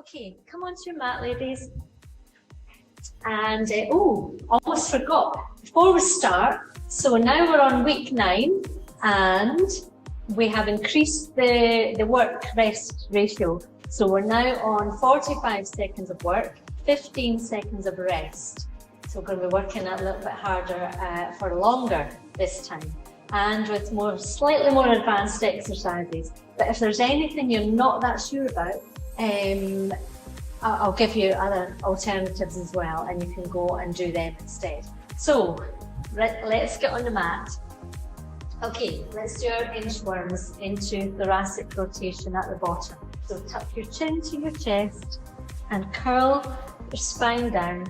Okay, come onto your mat, ladies. And, almost forgot, before we start, so now we're on week 9 and we have increased the work-rest ratio. So we're now on 45 seconds of work, 15 seconds of rest. So we're going to be working a little bit harder for longer this time and with slightly more advanced exercises. But if there's anything you're not that sure about, I'll give you other alternatives as well, and you can go and do them instead. So let's get on the mat. Okay, let's do our inchworms into thoracic rotation at the bottom. So tuck your chin to your chest and curl your spine down.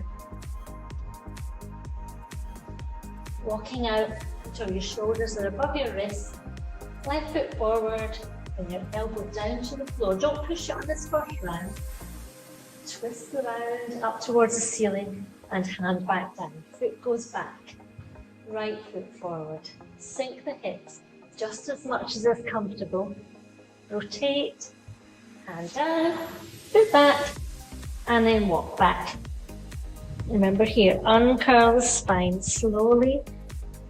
Walking out until your shoulders are above your wrists. Left foot forward and your elbow down to the floor. Don't push it on this first round. Twist around up towards the ceiling and hand back down. Foot goes back. Right foot forward. Sink the hips just as much as is comfortable. Rotate, hand down, foot back, and then walk back. Remember here, uncurl the spine slowly,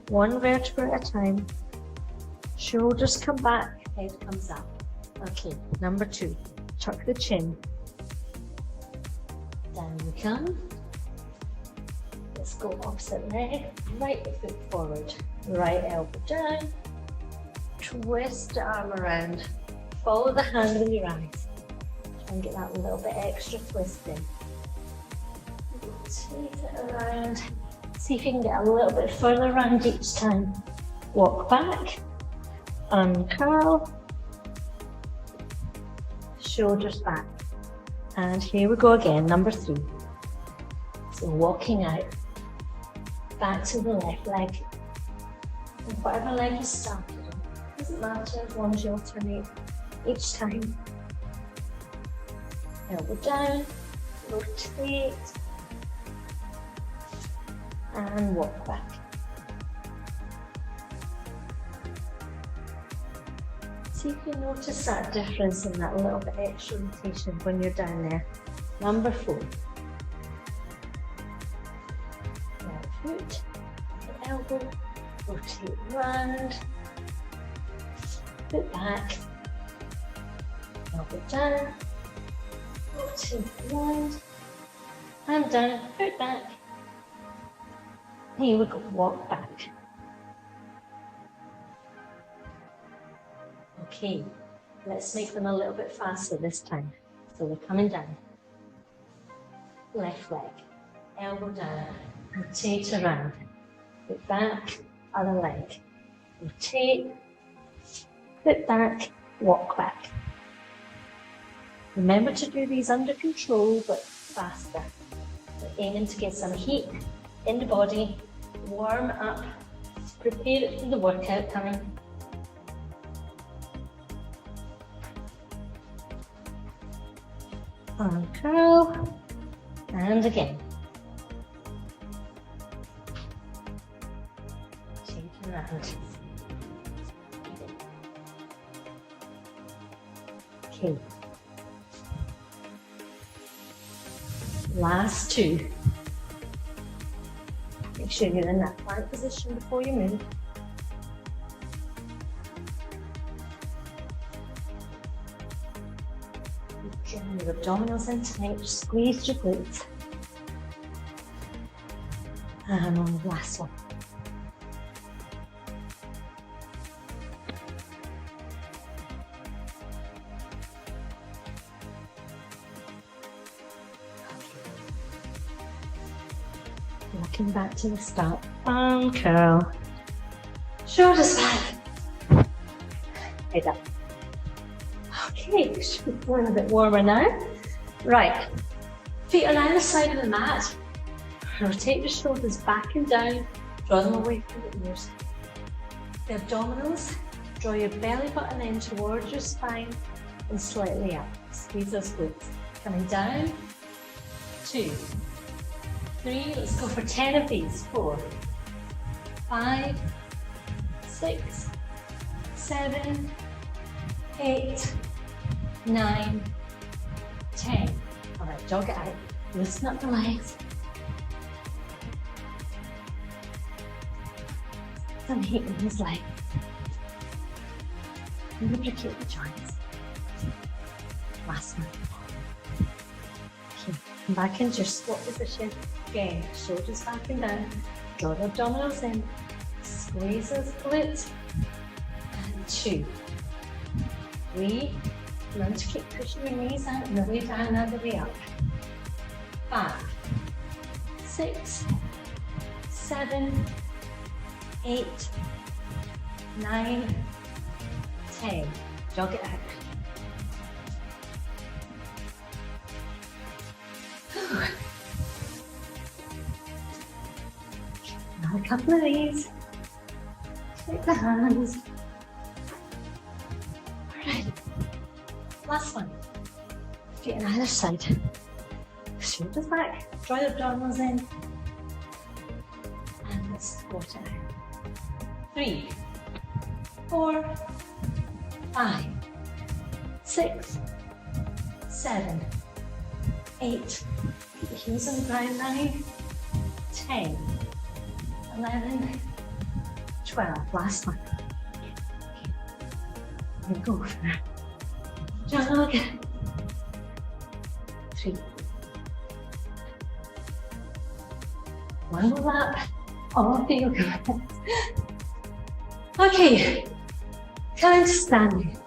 one vertebra at a time. Shoulders come back, head comes up. Okay, number 2, tuck the chin. Down we come. Let's go opposite leg, right foot forward, right elbow down. Twist the arm around. Follow the hand with your eyes. Try and get that little bit extra twist in. Rotate it around. See if you can get a little bit further around each time. Walk back, uncurl, shoulders back. And here we go again, number 3. So walking out, back to the left leg. And whatever leg you started on, doesn't matter as long as you alternate each time. Elbow down, rotate, and walk back. See if you notice that difference in that little bit extra rotation when you're down there. Number 4. Right foot, the elbow, rotate round, foot back, elbow down, rotate round, hand down, foot back. Here we go, walk back. Okay, let's make them a little bit faster this time. So we're coming down. Left leg, elbow down, rotate around. Foot back, other leg. Rotate, foot back, walk back. Remember to do these under control but faster. We're aiming to get some heat in the body, warm up, prepare it for the workout coming. Uncurl, and again. Take it around. Okay. Last 2. Make sure you're in that plank position before you move. Draw your abdominals in tight, squeeze your glutes. And on the last one. Walking back to the start. Uncurl. Shoulders back. Head up. Okay, should be feeling a bit warmer now. Right, feet are on the side of the mat. Rotate your shoulders back and down. Draw them away from the ears. The abdominals, draw your belly button in towards your spine and slightly up. Squeeze those glutes. Coming down. 2, 3, let's go for 10 of these. 4, 5, 6, 7, 8, 9, 10. jog it out, loosen up the legs. Some heat in his legs. Lubricate the joints. Last one. Okay, come back into your squat position. Again, shoulders back and down. Draw the abdominals in. Squeeze those glutes. And 2. 3. Learn to keep pushing your knees out and the way down and the way up. 5. 6. 7. 8. 9. 10. Jog it out. Now a couple of these. Take the hands. Alright. Last one. Feet on either side. Shoulders back. Draw your abdominals in. And let's squat it out. 3. 4. 5. 6. 7. 8. Keep the heels on the ground. 9. 10. 11. 12. Last one. And go for it. Jog. 3. One more lap. All feel good. Okay. Come into standing.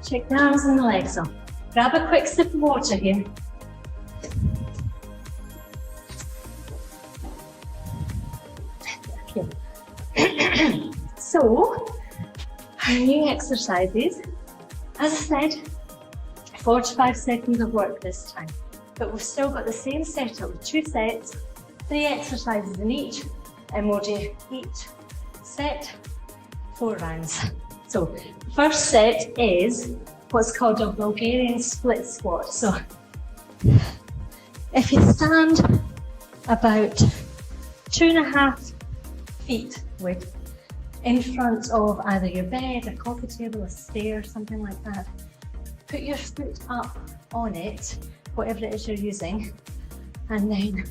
Shake the arms and the legs off. Grab a quick sip of water here. Okay. So, our new exercises, as I said, 4 to 5 seconds of work this time. But we've still got the same setup with 2 sets, 3 exercises in each, and we'll do each set 4 rounds. So, first set is what's called a Bulgarian split squat. So, if you stand about 2.5 feet width in front of either your bed, a coffee table, a stair, something like that, put your foot up on it, whatever it is you're using, and then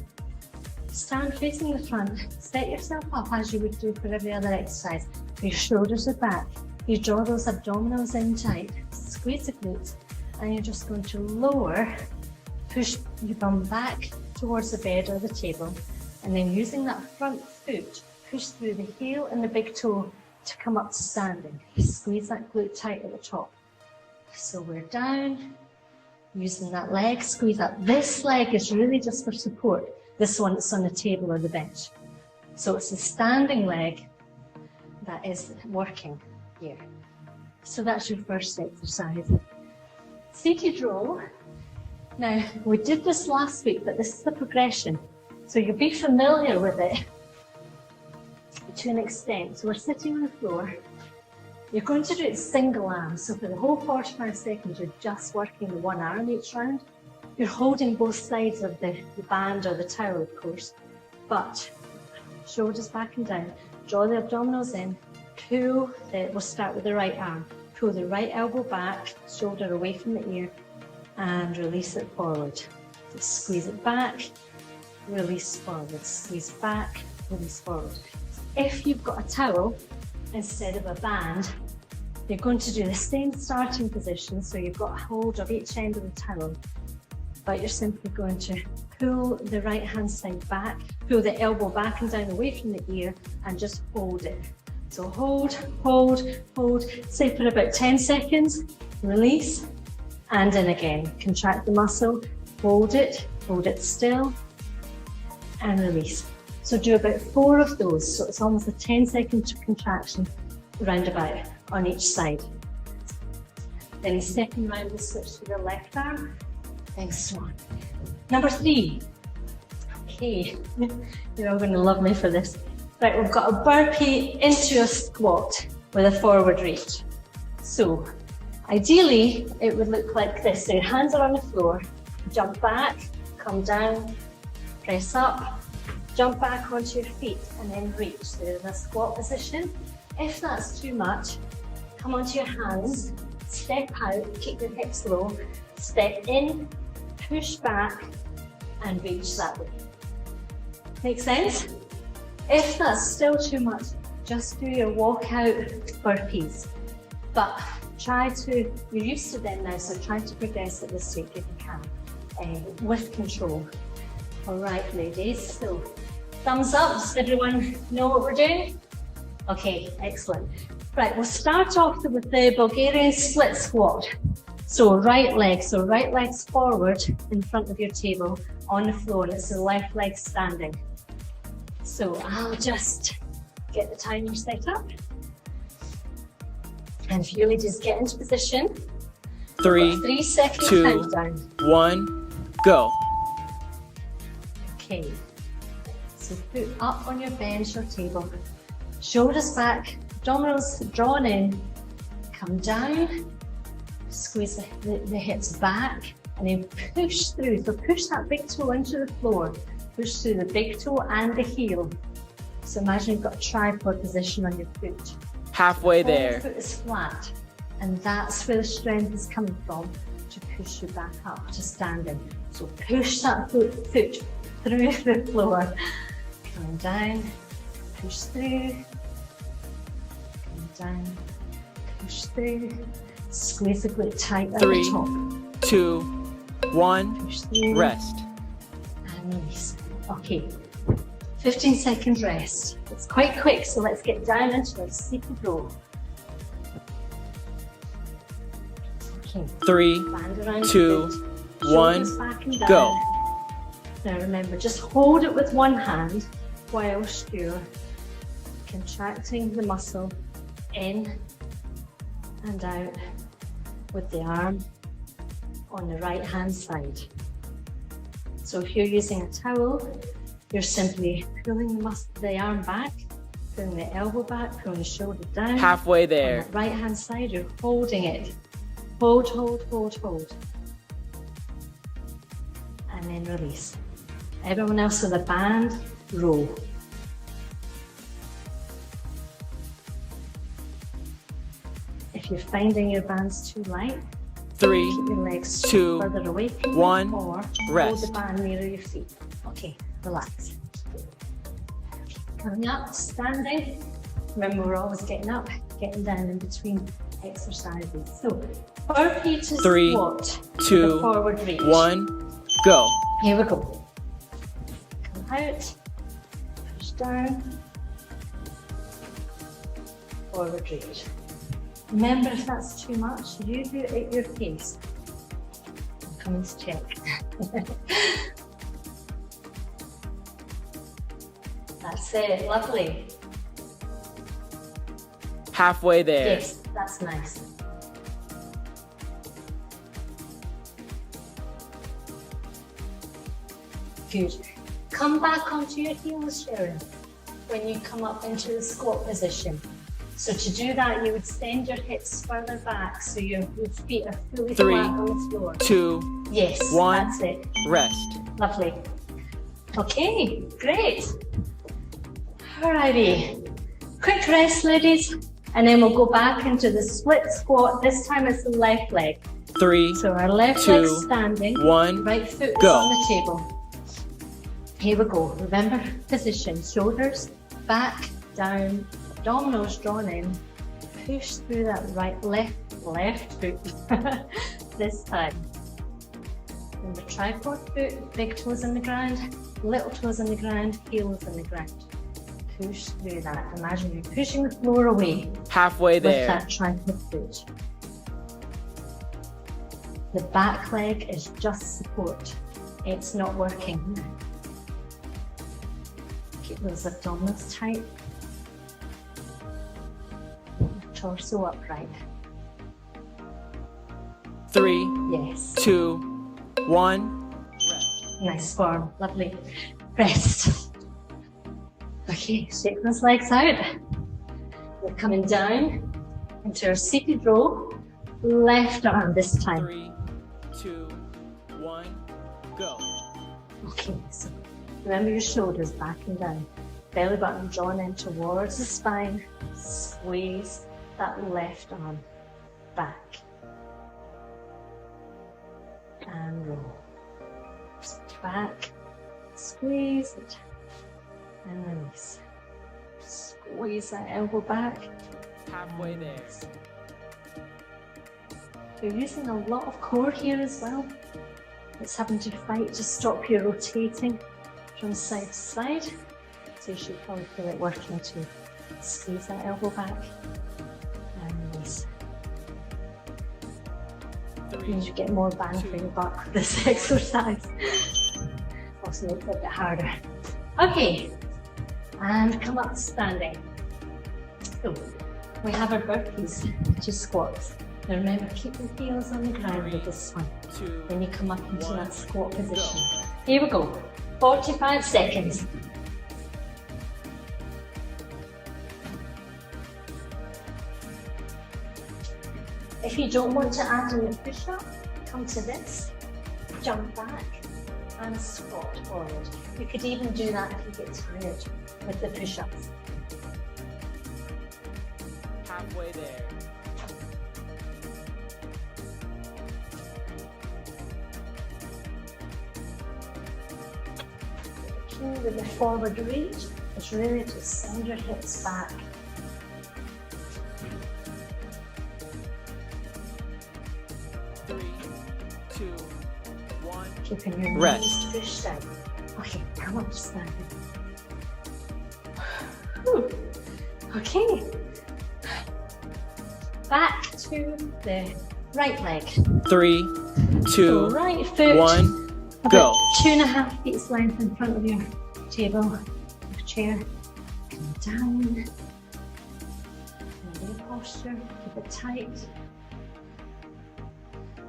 stand facing the front. Set yourself up as you would do for every other exercise. Your shoulders are back. You draw those abdominals in tight, squeeze the glutes, and you're just going to lower, push your bum back towards the bed or the table, and then using that front foot, push through the heel and the big toe to come up to standing. Squeeze that glute tight at the top. So we're down, using that leg, squeeze up. This leg is really just for support. This one that's on the table or the bench. So it's the standing leg that is working here. So that's your first exercise. Seated row. Now, we did this last week, but this is the progression. So you'll be familiar with it to an extent. So we're sitting on the floor. You're going to do it single arm. So for the whole 45 seconds, you're just working the one arm each round. You're holding both sides of the band or the towel, of course, but shoulders back and down. Draw the abdominals in. Pull, we'll start with the right arm. Pull the right elbow back, shoulder away from the ear, and release it forward. So squeeze it back, release forward. Squeeze back, release forward. If you've got a towel instead of a band, you're going to do the same starting position. So you've got a hold of each end of the towel, but you're simply going to pull the right hand side back, pull the elbow back and down away from the ear, and just hold it. So hold, hold, hold, say for about 10 seconds, release, and in again. Contract the muscle, hold it still, and release. So do about 4 of those, so it's almost a 10-second contraction roundabout on each side. Then the second round we switch to the left arm, thanks Swan. Number 3. Okay, you're all going to love me for this. Right, we've got a burpee into a squat with a forward reach. So, ideally, it would look like this. So your hands are on the floor, jump back, come down, press up, jump back onto your feet, and then reach. So in a squat position. If that's too much, come onto your hands, step out, keep your hips low, step in, push back, and reach that way. Make sense? If that's still too much, just do your walkout burpees. But try to, you're used to them now, so try to progress at this rate if you can, with control. All right, ladies, so thumbs up. Does everyone know what we're doing? Okay, excellent. Right, we'll start off with the Bulgarian split squat. So right leg's forward in front of your table on the floor, and it's the left leg standing. So I'll just get the timer set up. And if you ladies get into position, 3 second 2, countdown. 1, go. Okay, so foot up on your bench or table, shoulders back, abdominals drawn in, come down, squeeze the hips back, and then push through. So push that big toe into the floor, push through the big toe and the heel. So imagine you've got a tripod position on your foot. Halfway there. The foot is flat, and that's where the strength is coming from to push you back up to standing. So push that foot through the floor. Come down, push through, come down, push through, squeeze the glute tight at the top. 3, 2, 1, push through, rest. and release. Okay, 15 seconds rest. It's quite quick, so let's get down into a seated row. Okay, 3, band around 2, the foot, 1, shoulders back and down. go. Now remember, just hold it with one hand whilst you're contracting the muscle in and out with the arm on the right hand side. So if you're using a towel, you're simply pulling the arm back, pulling the elbow back, pulling the shoulder down. Halfway there. On the right hand side, you're holding it. Hold, hold, hold, hold. And then release. Everyone else with a band, row. If you're finding your bands too light, 3, keep your legs 2, further away from you, 1, or rest. hold the band nearer your feet. Okay, relax. Coming up, standing. Remember, we're always getting up, getting down in between exercises. So, burpee to 3, squat. 2, Forward reach. 1, go. Here we go. Come out, push down, forward reach. Remember, if that's too much, you do it at your pace. I'm coming to check. That's it, lovely. Halfway there. Yes, that's nice. Good. Come back onto your heels, Sharon, when you come up into the squat position. So to do that, you would send your hips further back so your feet are fully 3, flat on the floor. 2, Yes, 1, that's it. rest. Lovely. Okay, great. Alrighty. Quick rest, ladies, and then we'll go back into the split squat. This time it's the left leg. 3, So our left 2, leg standing, 1, right foot is go. on the table. Here we go. Remember position, shoulders back, down, abdominals drawn in. Push through that left foot this time. Remember, tripod foot, big toes in the ground, little toes in the ground, heels in the ground. Push through that. Imagine you're pushing the floor away halfway with there. that tripod foot. The back leg is just support. It's not working. Keep those abdominals tight. Torso upright. 3, Yes. 2, 1, rest. Nice form. Lovely. Rest. Okay, shake those legs out. We're coming down into our seated row. Left arm this time. 3, 2, 1, go. Okay, so remember your shoulders back and down. Belly button drawn in towards the spine. Squeeze that left arm back. And roll. Back Squeeze it and release. Squeeze that elbow back. Halfway there. You're using a lot of core here as well. It's having to fight to stop you rotating from side to side. So you should probably feel it working to squeeze that elbow back and release. Means you get more bang for your buck with this exercise. Also makes it a bit harder. Okay, and come up standing. So we have our burpees to squats. Now remember, keep your heels on the ground with this one. Then you come up into that squat position. Here we go. 45 seconds. If you don't want to add in a push-up, come to this, jump back and squat forward. You could even do that if you get tired with the push-ups. Halfway there. With the forward reach, it's really to send your hips back. Three, two, one. Keeping your Rest. knees pushed down. Okay, come up standing. Whew. Okay. Back to the right leg. 3, 2, Right foot. 1, go. About 2.5 feet length in front of your table, your chair. Come down. Your posture, keep it tight.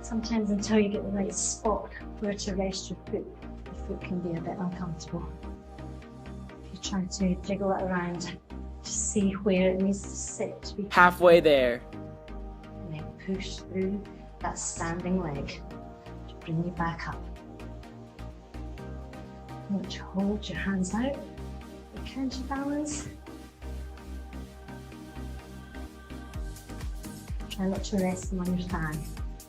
Sometimes until you get the right spot where to rest your foot, the foot can be a bit uncomfortable. If you try to jiggle it around to see where it needs to sit to be Halfway there. and then push through that standing leg to bring you back up. You want to hold your hands out, you counterbalance. Try not to rest them on your thigh.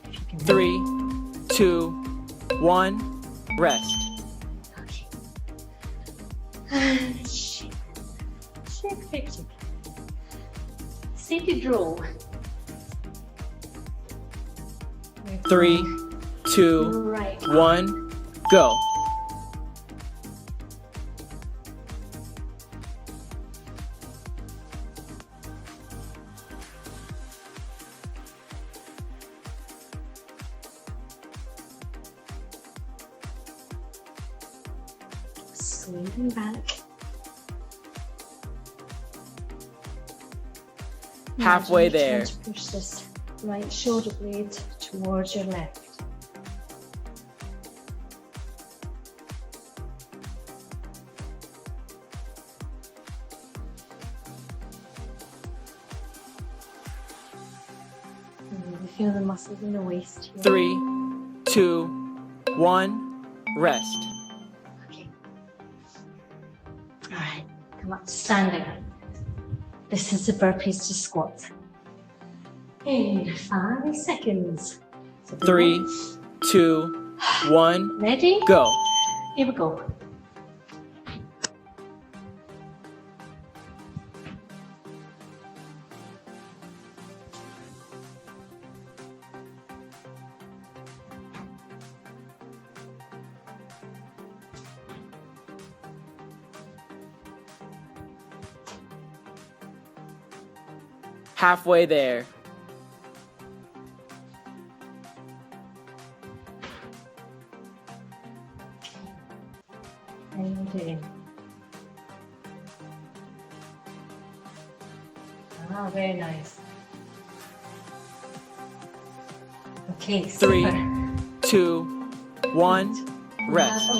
If you can. 3, 2, 1, rest. Okay. And shake. Shake, shake, shake. Seated roll. 3, 2, Right. 1, go. Leaning back. Halfway Imagine you're there. trying to push this right shoulder blade towards your left. And you feel the muscles in the waist here. 3, 2, 1, rest. Okay. All right, come up to standing. This is the burpees to squat. In 5 seconds. So 3, 2, 1, ready? go. Here we go. Halfway there. How are you doing? Ah, very nice. Okay, 3, super. 2, 1, rest.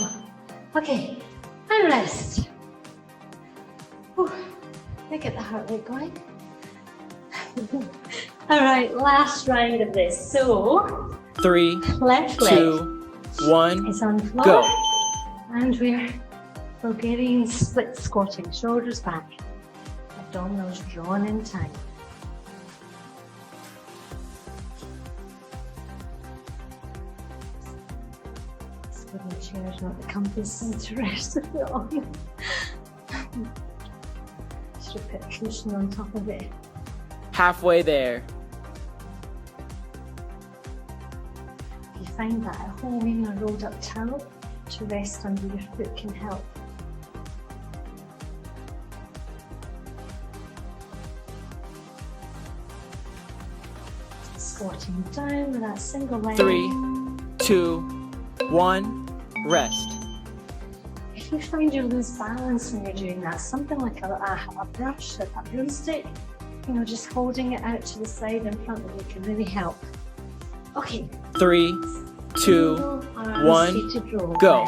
Okay, and rest. Whew. Look at the heart rate going. All right, last round of this. So, 3, left leg 2, 1, is on the floor. go. And we're Bulgarian split squatting, shoulders back, abdominals drawn in tight. Just giving chair's not the comfiest thing to rest a foot on. Should have put a cushion on top of it. Halfway there. If you find that at home, even a rolled up towel to rest under your foot can help. Squatting down with that single leg. 3, 2, 1, rest. If you find you lose balance when you're doing that, something like a brush, a broomstick, you know, just holding it out to the side in front of you can really help. Okay. 3, 2, 1, go.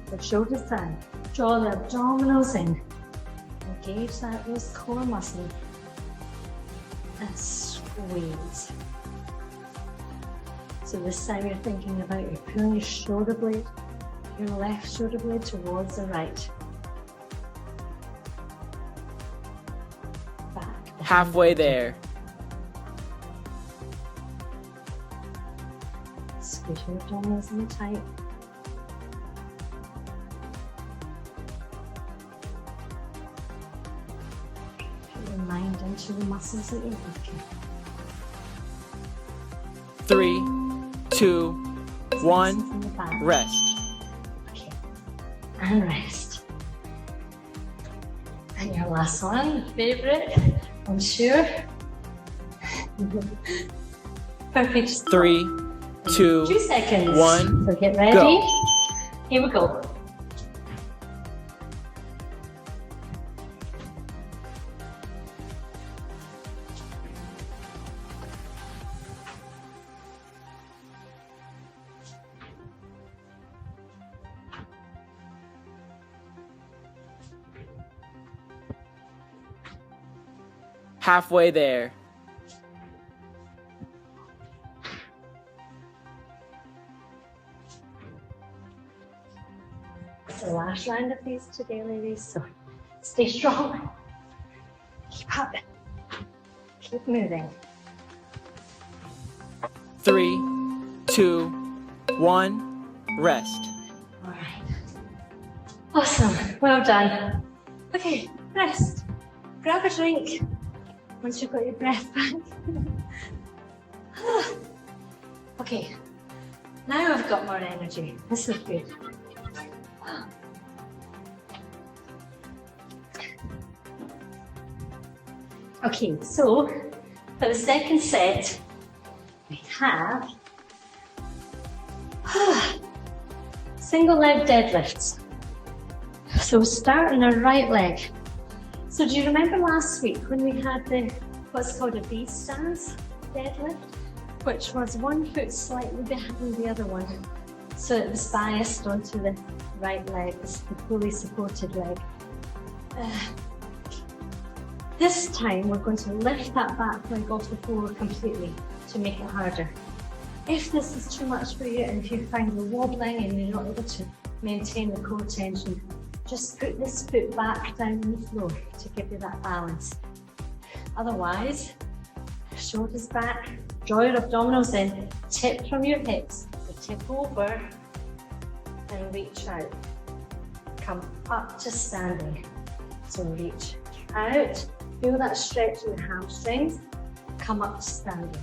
The shoulders down. Draw the abdominals in. Engage those core muscles. And squeeze. So this time you're thinking about you're pulling your shoulder blade, your left shoulder blade towards the right. Back. Halfway there. Squeeze your abdominals in tight. Put your mind into the muscles that you're working. 3, 2, 1, rest. Okay. And rest. And your last one, favorite, I'm sure. Perfect. 3, 2, 2 seconds. 1, so get ready. go. Here we go. Halfway there. It's the last round of these today, ladies, so stay strong. Keep up. Keep moving. 3, 2, 1, rest. All right. Awesome. Well done. Okay, rest. Grab a drink once you've got your breath back. Okay, now I've got more energy. This is good. Okay, so for the second set, we have single leg deadlifts. So we'll start on our right leg. So do you remember last week when we had what's called a V stance deadlift, which was one foot slightly behind the other one. So it was biased onto the right leg, the fully supported leg. This time we're going to lift that back leg off the floor completely to make it harder. If this is too much for you and if you find you're wobbling and you're not able to maintain the core tension, just put this foot back down on the floor to give you that balance. Otherwise, shoulders back, draw your abdominals in, tip from your hips, so tip over and reach out. Come up to standing. So reach out, feel that stretch in the hamstrings, come up to standing.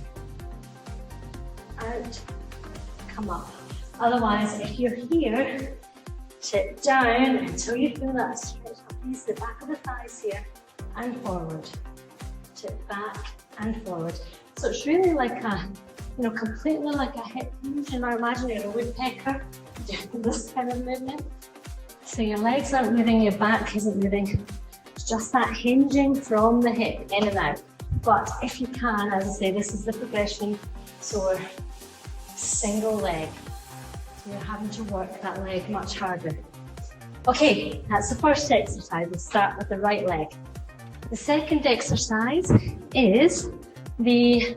Out, come up. Otherwise, if you're here, tip down until you feel that stretch against the back of the thighs here and forward. Tip back and forward. So it's really like a, completely like a hip hinge. And I imagine you're a woodpecker doing this kind of movement. So your legs aren't moving, your back isn't moving. It's just that hinging from the hip in and out. But if you can, as I say, this is the progression. So we're single leg. So you're having to work that leg much harder. Okay, that's the first exercise. We'll start with the right leg. The second exercise is the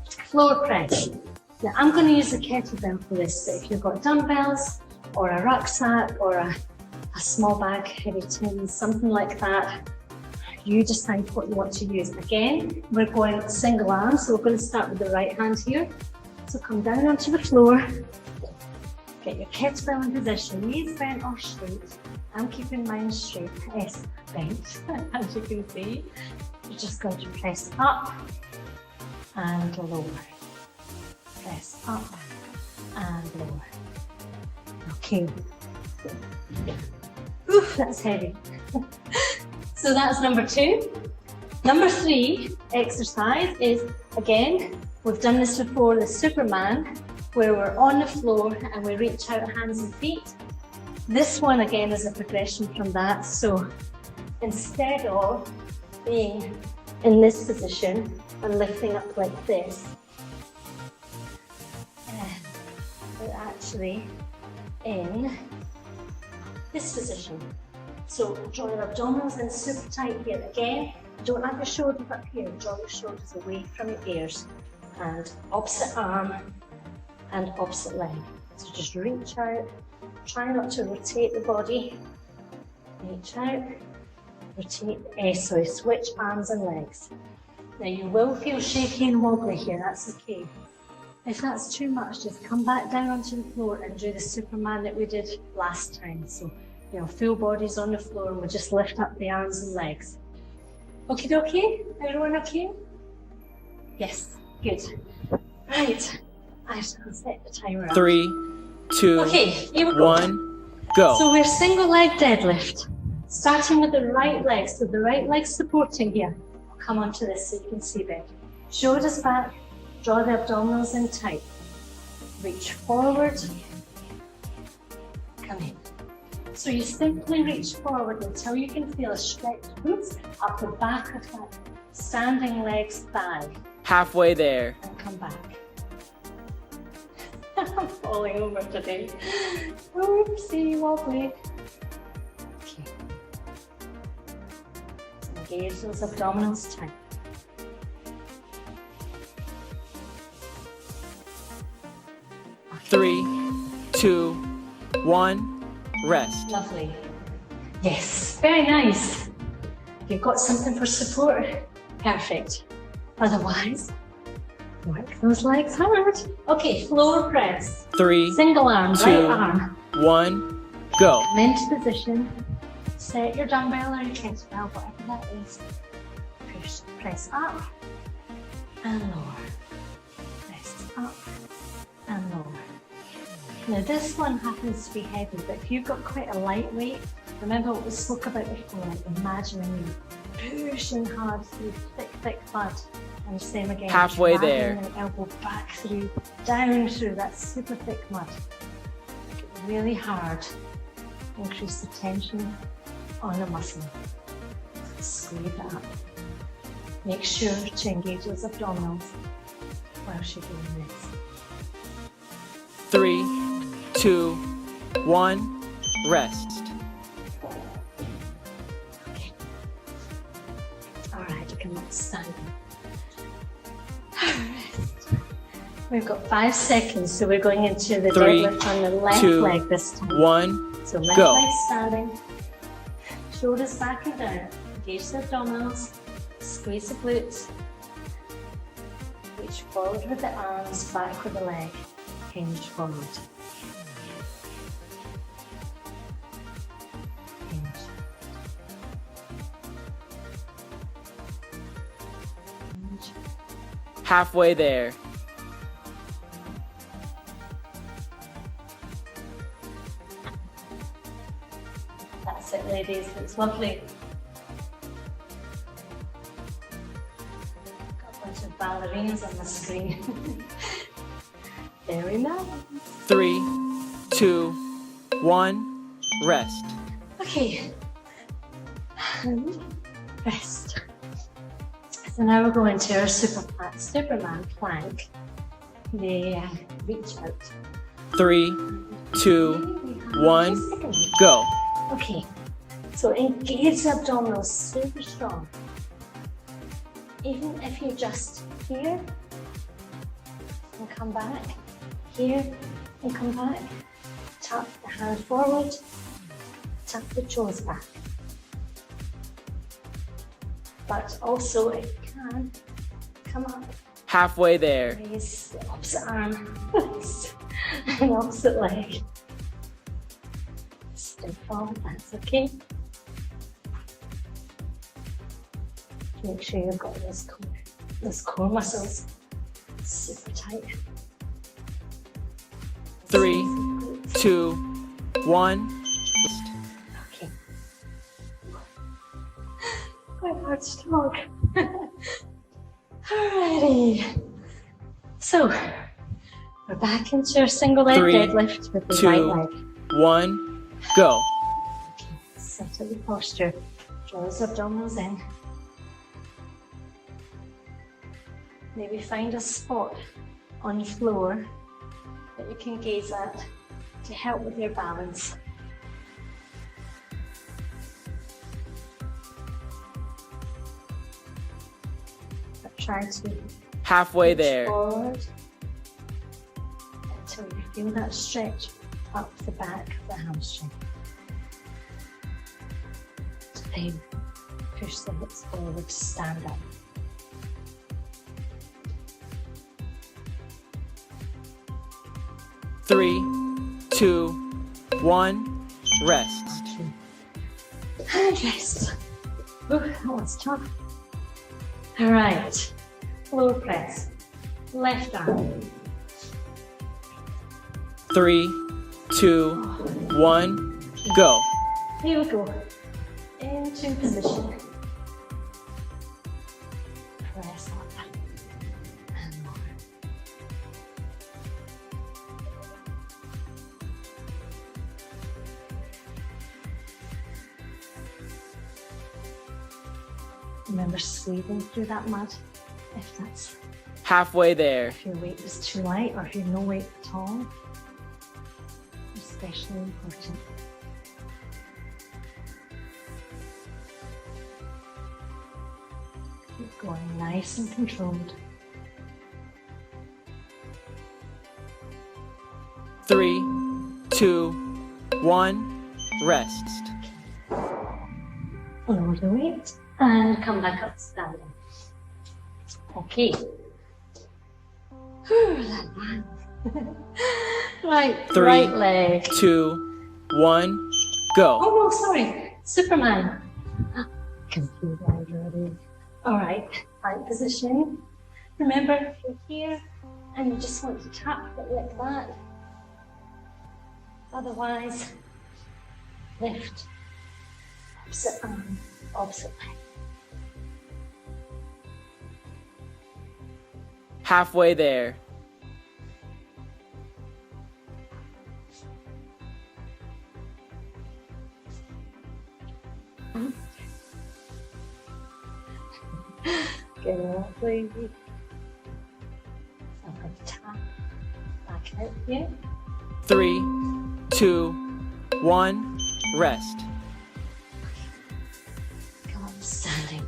floor press. Now I'm going to use a kettlebell for this, but if you've got dumbbells or a rucksack or a small bag, heavy tins, something like that, you decide what you want to use. Again, we're going single arm, so we're going to start with the right hand here. So come down onto the floor, Get your kettlebell in position, knees bent or straight. I'm keeping mine straight, yes, bent, as you can see. You're just going to press up and lower. Press up and lower. Okay. Oof, that's heavy. So that's number 2. Number 3 exercise is, again, we've done this before, the Superman, where we're on the floor and we reach out hands and feet. This one again is a progression from that. So instead of being in this position and lifting up like this, we're actually in this position. So draw your abdominals in super tight here. Again, don't have your shoulders up here. Draw your shoulders away from your ears. And opposite arm and opposite leg. So just reach out. Try not to rotate the body. Reach out. Rotate. Switch arms and legs. Now you will feel shaky and wobbly here. That's okay. If that's too much, just come back down onto the floor and do the Superman that we did last time. So, full bodies on the floor and we'll just lift up the arms and legs. Okie dokie? Everyone okay? Yes, good. Right, I shall set the timer up. 3, 2, okay, here we go. 1, go. So we're single leg deadlift. Starting with the right leg, so the right leg supporting here. I'll come onto this so you can see better. Shoulders back, draw the abdominals in tight. Reach forward, come in. So you simply reach forward until you can feel a stretched glutes up the back of that standing leg's thigh. Halfway there. And come back. I'm falling over today. Oopsie wobbly. Okay. So engage those abdominals tight. Okay. 3, 2, 1, rest. Lovely. Yes, very nice. You've got something for support. Perfect. Otherwise, work those legs hard. Okay, floor press. 3, Single arm, 2, right arm. 1, go. Come into position. Set your dumbbell or your kettlebell, whatever that is. Press up and lower. Press up and lower. Now this one happens to be heavy, but if you've got quite a lightweight, remember what we spoke about before, like imagining you pushing hard through thick mud. And same again. Halfway there. An elbow back through, down through that super thick mud. Make it really hard. Increase the tension on the muscle. Squeeze it up. Make sure to engage those abdominals while you're doing this. 3, 2, 1, rest. Okay. All right, you can stand. We've got 5 seconds, so we're going into the 3, deadlift on the left 2, leg this time. 1, so left go. leg standing, shoulders back and down, engage the abdominals, squeeze the glutes, reach forward with the arms, back with the leg, hinge forward. Hinge. Hinge. Halfway there. That's it, ladies. It's lovely. Got a bunch of ballerinas on the screen. Very nice. 3, 2, 1, rest. Okay. And rest. So now we're going to our Superman plank. The reach out. 3, 2, 1, go. Okay, so engage the abdominals super strong. Even if you're just here and come back, here and come back, tap the hand forward, tap the toes back. But also, if you can, come up. Halfway there. Raise the opposite arm. And opposite leg. Step forward, that's okay. Make sure you've got this core muscles super tight. 3, 2, 1. Okay. Quite hard to talk. Alrighty. So, we're back into our single leg 3, deadlift with the 2, right leg. 1, go. Okay, set up the posture. Draw those abdominals in. Maybe find a spot on the floor that you can gaze at to help with your balance. But try to Halfway reach there. forward until you feel that stretch up the back of the hamstring. Then push the hips forward to stand up. Three, 2, 1. Rest. And rest. Ooh, that was tough. All right, floor press. Left arm. 3, 2, 1. Go. Here we go. Into position. Press up. And more. Remember squeezing through that mud if that's Halfway there. if your weight is too light or if you have no weight at all. Especially important. Keep going nice and controlled. 3, 2, 1. Rest. Lower the weight and come back up standing. Okay. Whew, that one. Right, 3, right leg. 2, 1. Go. Oh no, sorry. Superman. Confused already. Alright, right position. Remember, if you're here and you just want to tap it like that. Otherwise, lift. Opposite arm, opposite leg. Halfway there. Get up, please. I'm going to tap back out here. 3, 2, 1. Rest. Come up standing.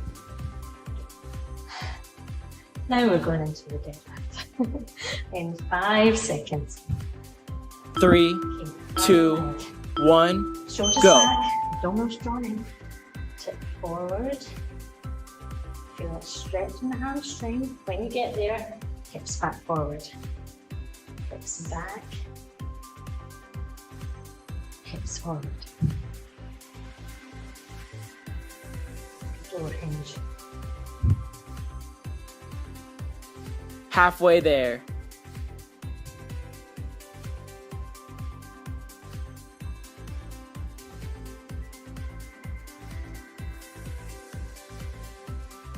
Now we're going into the deadlift. In 5 seconds. 3, Okay, 2, right leg. 1. Shoulders Go. back, abdominals drawn in. Tip forward. Feel it stretch in the hamstring. When you get there, hips back forward. Hips back. Hips forward. Door hinge. Halfway there.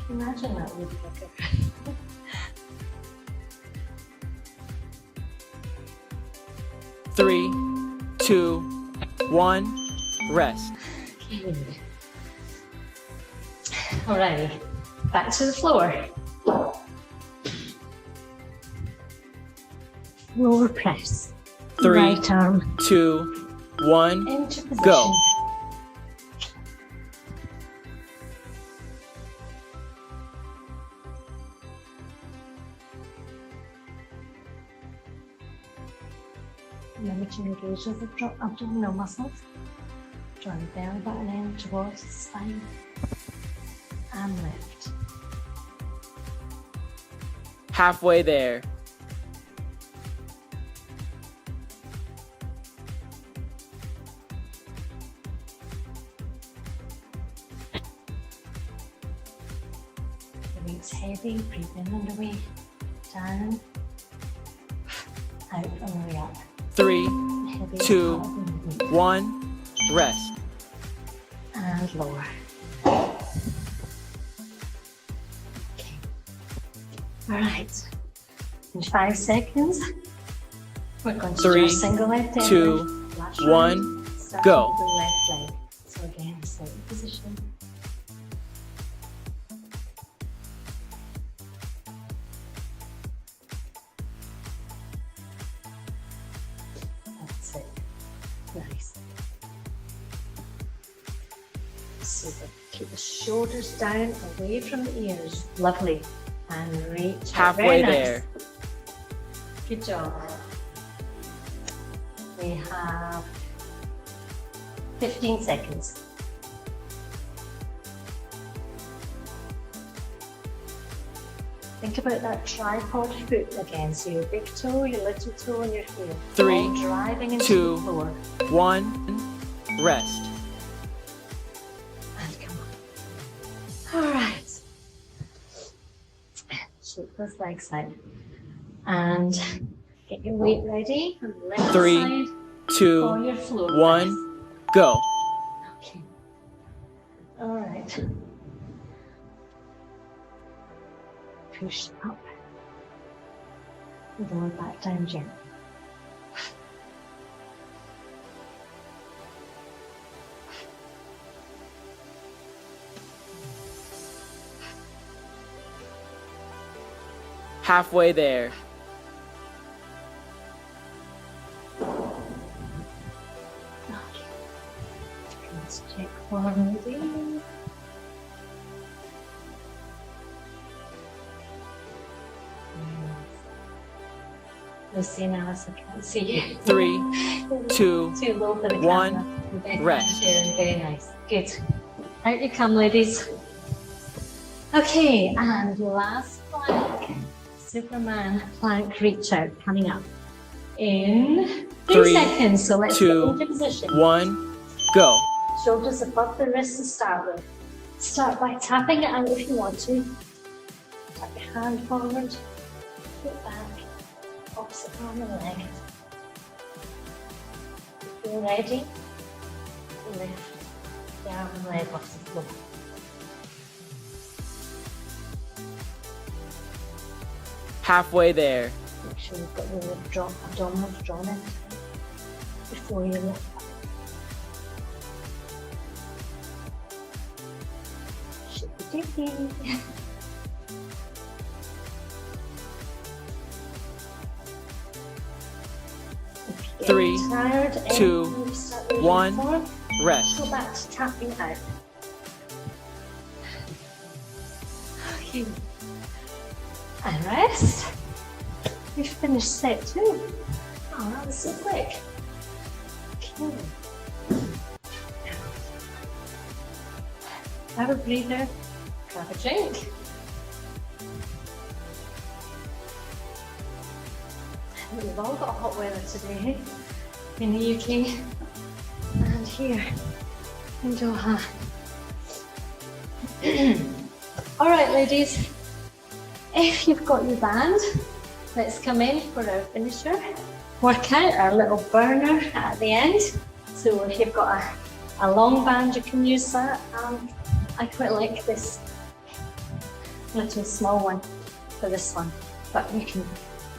Imagine that would be quicker. 3, 2, 1. Rest. Okay. Alrighty, back to the floor. Floor press. 3, Right arm 2, 1. into position. Go. Remember to engage with the abdominal muscles. Draw the belly button in towards the spine. And lift. Halfway there. It's heavy, breathe in on the way down, out on the way up. 3, Heavy 2, part of the movement. 1, rest. And lower. Okay. All right. In 5 seconds, we're going to do 3, a single leg deadlift. 2, Last 1, round, starting go. with the left leg. So again, same position. That's it. Nice. Super. Keep the shoulders down, away from the ears. Lovely. And reach out. Halfway Very nice. there. Good job. We have 15 seconds. Think about that tripod foot again. So your big toe, your little toe, and your heel. 3, all driving into 2, the floor. 1, rest. And come on. All right. Shake those legs out. And get your weight ready on the left 3, side 2, for your floor. 1, go. Okay. All right. Push up. Lower back down gently. Halfway there. Okay. Let's check forward. Lucy, now I can't see you. 3, 2, Too low for the 1, camera. rest. Very nice. Good. Out you come, ladies. Okay, and last plank. Superman plank reach out coming up in 3 3, seconds. So let's 2, get into position. 1, go. Shoulders above the wrists to start with. Start by tapping it out if you want to. Tap your hand forward, foot back, opposite arm and leg. If you're ready, lift the arm and leg off the floor. Halfway there. Make sure you've got your abdominals drawn in before you lift up. Shaky. 3, tired, 2, and start moving 1, forward. rest. Go back to tapping out. Okay. And rest. We've finished set 2. Oh, that was so quick. Okay. Have a breather. Grab a drink. We've all got hot weather today in the UK and here in Doha. All right, ladies, if you've got your band, let's come in for our finisher workout, our little burner at the end. So if you've got a long band, you can use that. I quite like this little small one for this one, but you can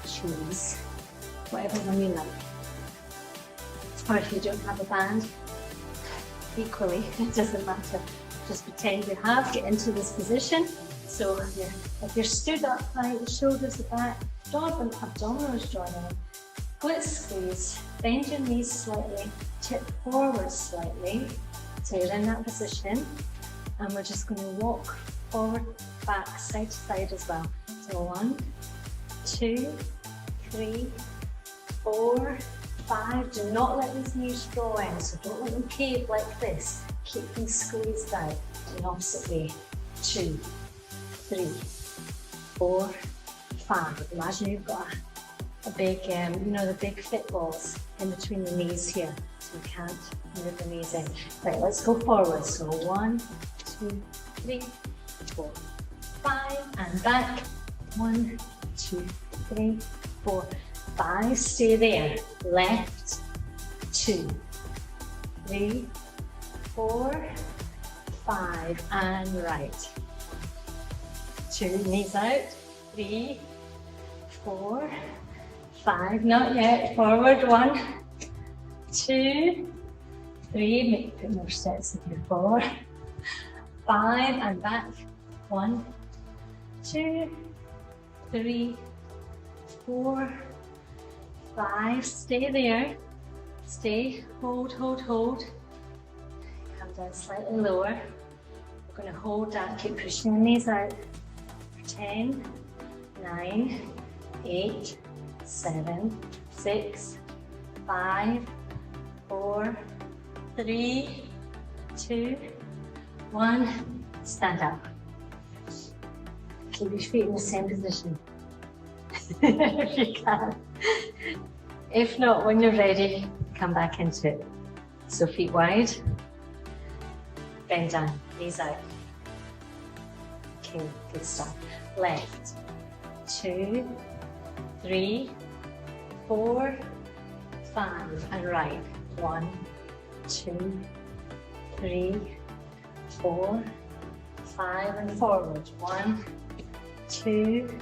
choose whatever one you like. Or if you don't have a band, equally, it doesn't matter. Just pretend you have, get into this position. So if you're stood upright, the shoulders are back, abdominals join in, split squeeze, bend your knees slightly, tip forward slightly, so you're in that position. And we're just going to walk forward, back, side to side as well. So 1, 2, 3, 4, 5. Do not let these knees draw in, so don't let them cave like this. Keep them squeezed out in the opposite way. 2, 3, 4, 5. Imagine you've got a big, the big fit balls in between the knees here, so you can't move the knees in. Right, let's go forward. So 1, 2, 3, 4, 5, and back. 1, 2, 3, 4, 5. Stay there. Left, 2, 3, 4, 5, and right. 2, knees out. 3, 4, 5. Not yet. Forward. 1, 2, 3. Make put more steps if you're 4, 5, and back. 1, 2, 3, 4, 5. Stay there. Stay. Hold, hold, hold. Come down slightly lower. We're going to hold that. Keep pushing the knees out. 10, 9, 8, 7, 6, 5, 4, 3, 2, 1. Stand up. Keep your feet in the same position. If you can. If not, when you're ready, come back into it. So feet wide. Bend down, knees out. Okay, good stuff. Left. 2, 3, 4, 5. And right. 1, 2, 3, 4, 5. And forward. 1, 2,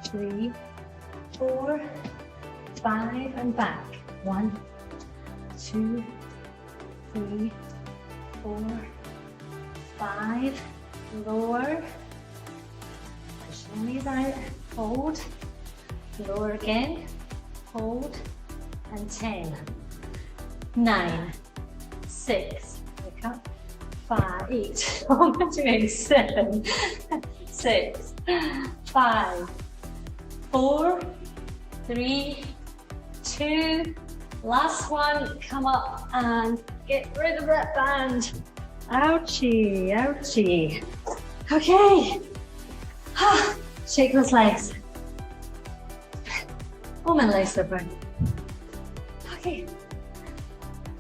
3, 4, 5. And back. 1, 2, 3, 4, 5. Lower. Push the knees out. Hold. Lower again. Hold. And 10, 9, 6. Wake up. 5, 8. What am I doing? 7, 6, 5, 4, 3, 2. Last one. Come up and get rid of that band. Ouchie, ouchie. Okay. Shake those legs. Oh, my legs are burning. Okay.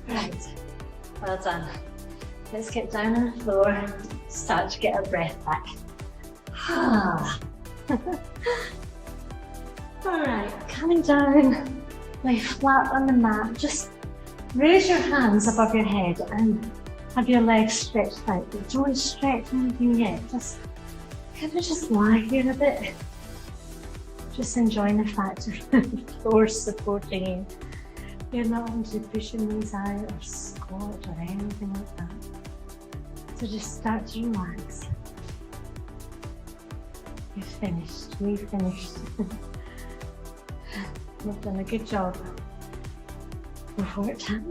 Right. Well done. Let's get down on the floor. Start to get our breath back. Alright, coming down. Lay flat on the mat. Just raise your hands above your head and have your legs stretched out. But don't stretch anything yet. Just kind of just lie here a bit. Just enjoying the fact of the floor supporting you. You're not having to push your knees out or squat or anything like that. So just start to relax. You've finished. We've finished. You've done a good job of work time.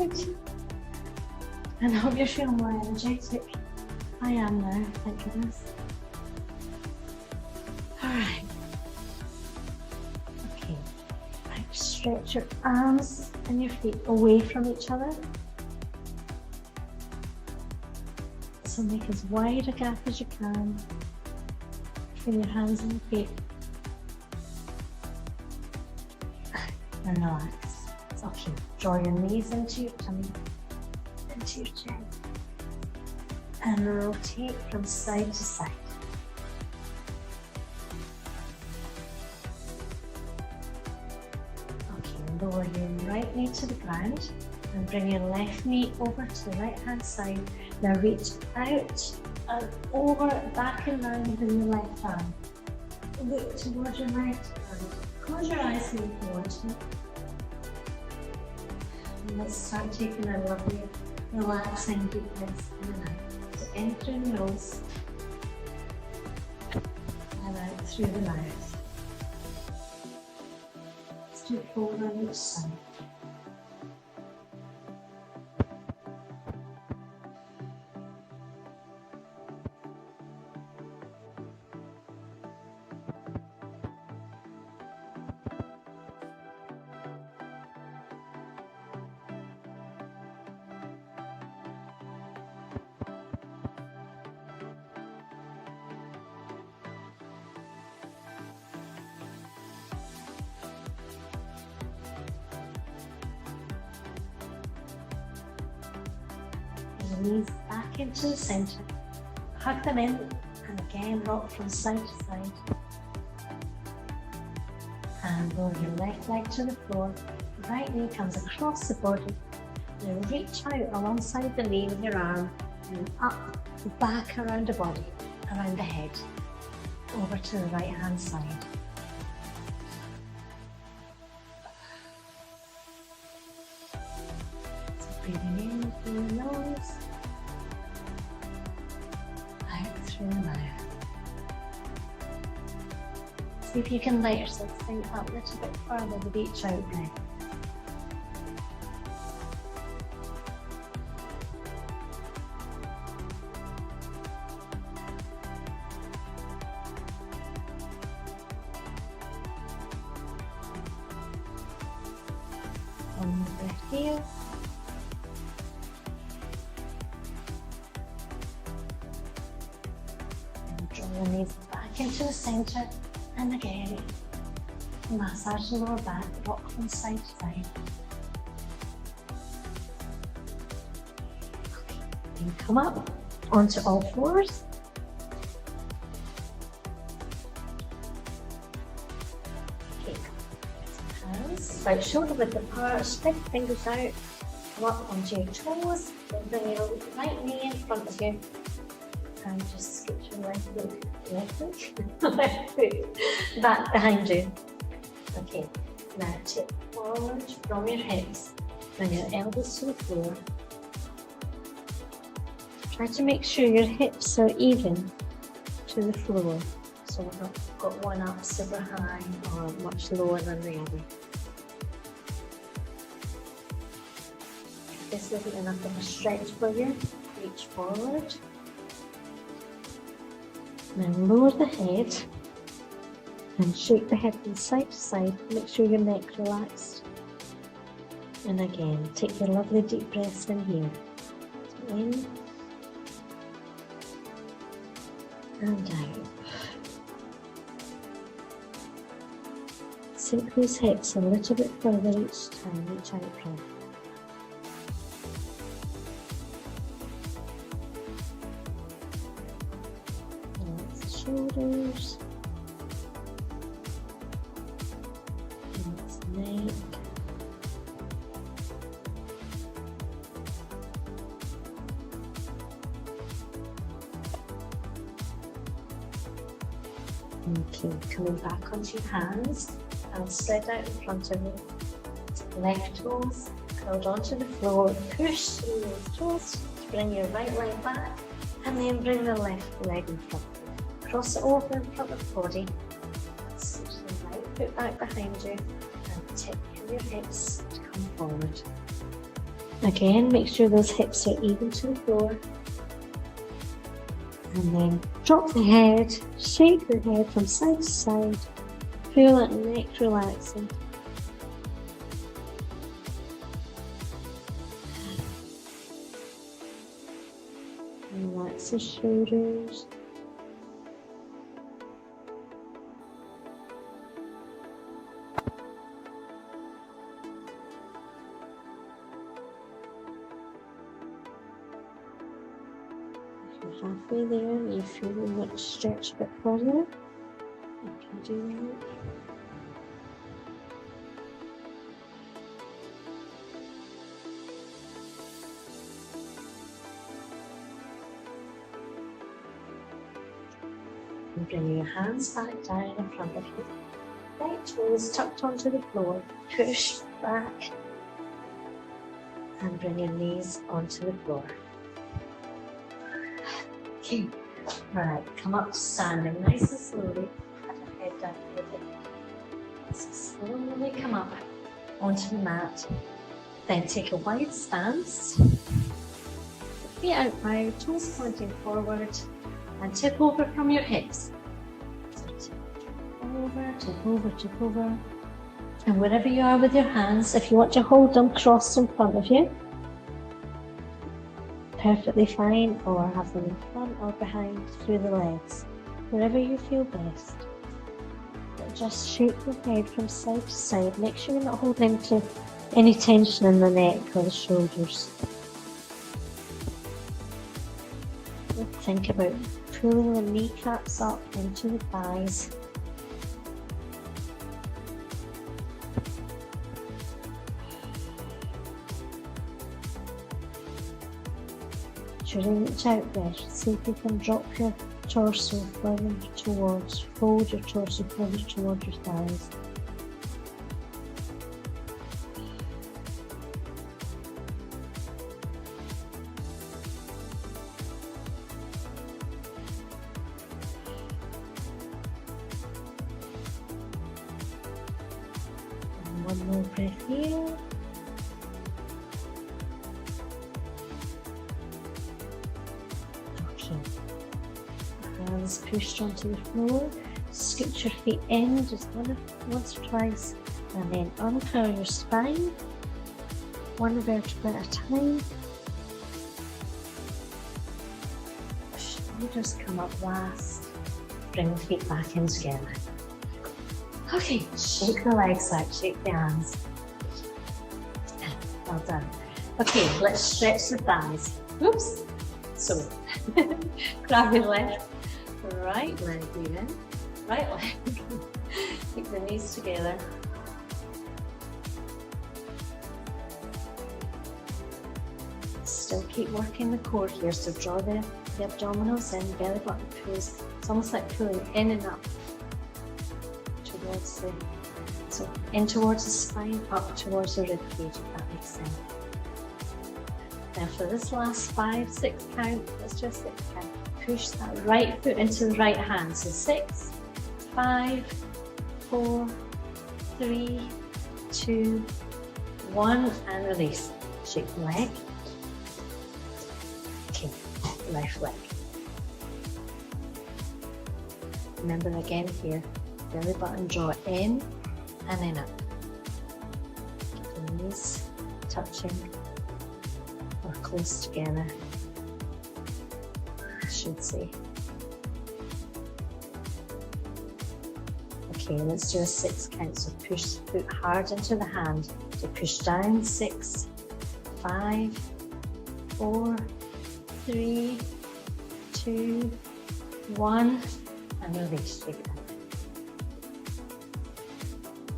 And I hope you're feeling more energetic. I am now, thank goodness. Alright. Okay. Right, stretch your arms and your feet away from each other. So make as wide a gap as you can between your hands and your feet. And relax. It's okay. Draw your knees into your tummy, into your chin. And rotate from side to side. Okay, lower your right knee to the ground and bring your left knee over to the right hand side. Now reach out and over, back and round with your left arm. Look towards your right hand. Close your eyes if you want to. And let's start taking a lovely, relaxing deep breath in and out. So in through the nose and out through the mouth. Let's do 4 on each side. Knees back into the center, hug them in And again, rock from side to side. And lower your left leg to the floor. Right knee comes across the body. Now reach out alongside the knee with your arm and up, back around the body, around the head, over to the right hand side. So breathing in through the nose, out through the mouth. See if you can let yourself sink up a little bit further with each out breath. One more breath here. And draw the knees back into the centre. And again, massage the lower back, rock from side to side. Okay, then come up onto all fours. Okay, hands about shoulder width apart, spread the fingers out, come up onto your toes, then bring your right knee in front of you. And just skip your left foot back behind you. Okay, now tip forward from your hips, bring your elbows to the floor. Try to make sure your hips are even to the floor, so we've not got one up super high or much lower than the other. If this isn't enough of a stretch for you, reach forward. Now lower the head and shake the head from side to side. Make sure your neck relaxed. And again, take your lovely deep breaths in here. So in and out. Sink those hips a little bit further each time, each out breath. Shoulders, and its neck, okay, coming back onto your hands and spread out in front of you. Left toes curled onto the floor, push through those toes to bring your right leg back and then bring the left leg in front. Cross it over in front of the body, switch the right foot back behind you and tip your hips to come forward. Again, make sure those hips are even to the floor. And then drop the head, shake the head from side to side, feel that neck relaxing. Relax the shoulders. Halfway there, and you feel you want to stretch a bit further, you can do that. And bring your hands back down in front of you. Right toes tucked onto the floor, push back and bring your knees onto the floor. Okay, right, come up to standing nice and slowly, put your head down a little bit. So slowly come up onto the mat, then take a wide stance, feet out wide, toes pointing forward, and tip over from your hips. So tip over, and wherever you are with your hands, if you want to hold them crossed in front of you, perfectly fine, or have them in front or behind through the legs, wherever you feel best. But just shake the head from side to side. Make sure you're not holding into any tension in the neck or the shoulders. Think about pulling the kneecaps up into the thighs. Reach out there, see if you can drop your torso further towards, fold your torso further towards your thighs. And one more breath here. Hands pushed onto the floor, scoot your feet in just once or twice, and then uncurl your spine, one vertebra at a time. Shoulders come up last, bring the feet back in together. Okay, shake the legs out, shake the arms. Well done. Okay, let's stretch the thighs. Oops. So, grab your left, right leg in, right leg. Keep the knees together. Still keep working the core here, so draw the abdominals in, belly button pulls. It's almost like pulling in and up towards in towards the spine, up towards the rib cage, if that makes sense. Now for this last 5-6 count, let's do a 6 count. Push that right foot into the right hand. So 6, 5, 4, 3, 2, 1, and release. Shake the leg. Okay, left leg. Remember again here, belly button draw in and then up. Keep the knees touching or close together, I should say. Okay, let's do a 6 count. So push the foot hard into the hand. So push down, 6, 5, 4, 3, 2, 1, and release. Shake it out.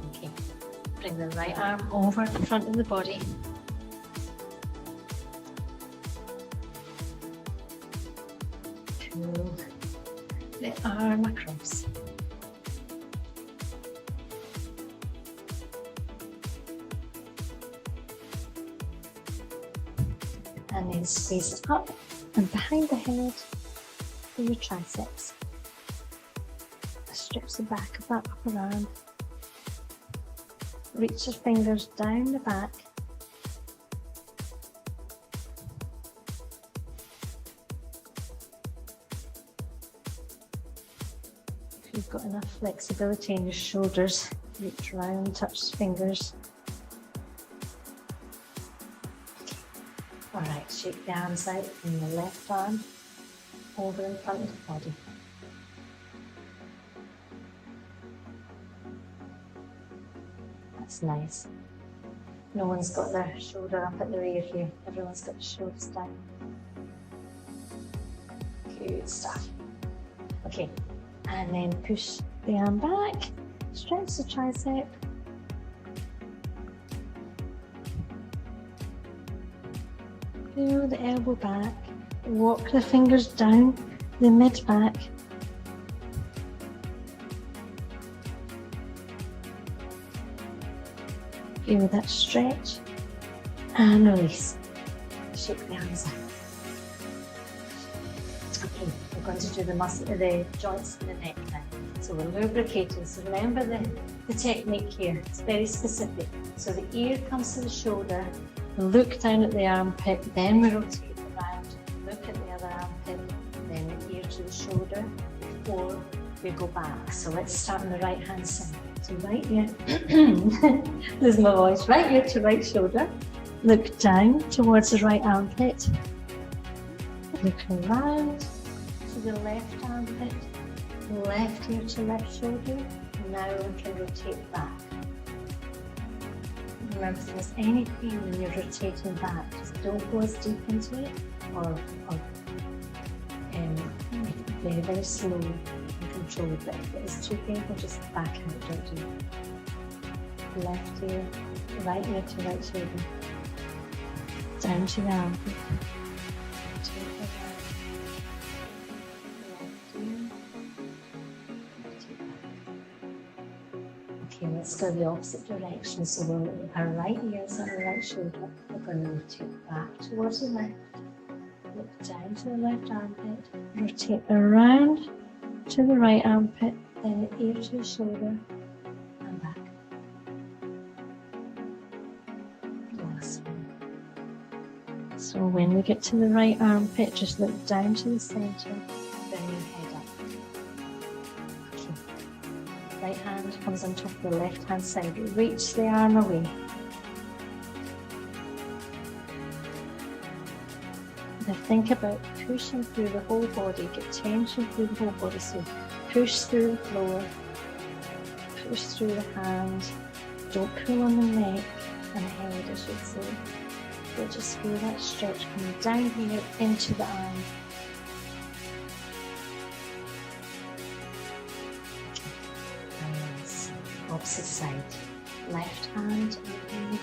Okay, bring the right arm over in front of the body. Pull the arm across. And then squeeze it up and behind the head for your triceps. Stretch the back of that upper arm. Reach your fingers down the back. If you've got enough flexibility in your shoulders, reach around, touch the fingers. Alright, shake the arms out from the left arm over in front of the body. That's nice. No one's got their shoulder up at the rear here. Everyone's got their shoulders down. Good stuff. Okay, and then push the arm back, stretch the tricep. Pull the elbow back, walk the fingers down the mid-back. Feel that stretch and release. Shake the arms out. Okay, we're going to do the joints in the neck now. So we're lubricating. So remember the technique here. It's very specific. So the ear comes to the shoulder, look down at the armpit, then we rotate around, look at the other armpit, then the ear to the shoulder before we go back. So let's start on the right hand side. So right ear, losing my voice, right ear to right shoulder, look down towards the right armpit, look around to the left armpit, left ear to left shoulder, now we can rotate back. Remember, if there's any pain when you're rotating back, just don't go as deep into it or Very, very slow and controlled, but if it is too painful, just back out, don't do it. Left ear, right ear to right shoulder. Down to the armpit. Take the right. Left ear. Take back. Okay, let's go the opposite direction. So our right ear is on our right shoulder. We're going to rotate back towards the left. Look down to the left armpit. Rotate around to the right armpit. Then the ear to the shoulder. And back. Last one. So when we get to the right armpit, just look down to the center. Bring your head up. Okay. Right hand comes on top of the left hand side. Reach the arm away. Now think about pushing through the whole body. Get tension through the whole body. So push through the floor. Push through the hand. Don't pull on the neck and head, I should say. But just feel that stretch coming down here into the arm. Opposite side. Left hand and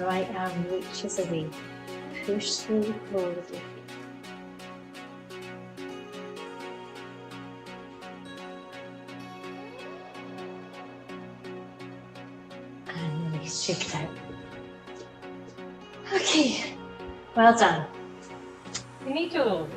right arm reaches away. Push through the floor with your feet. And release, shake it out. Okay, well done. Finito.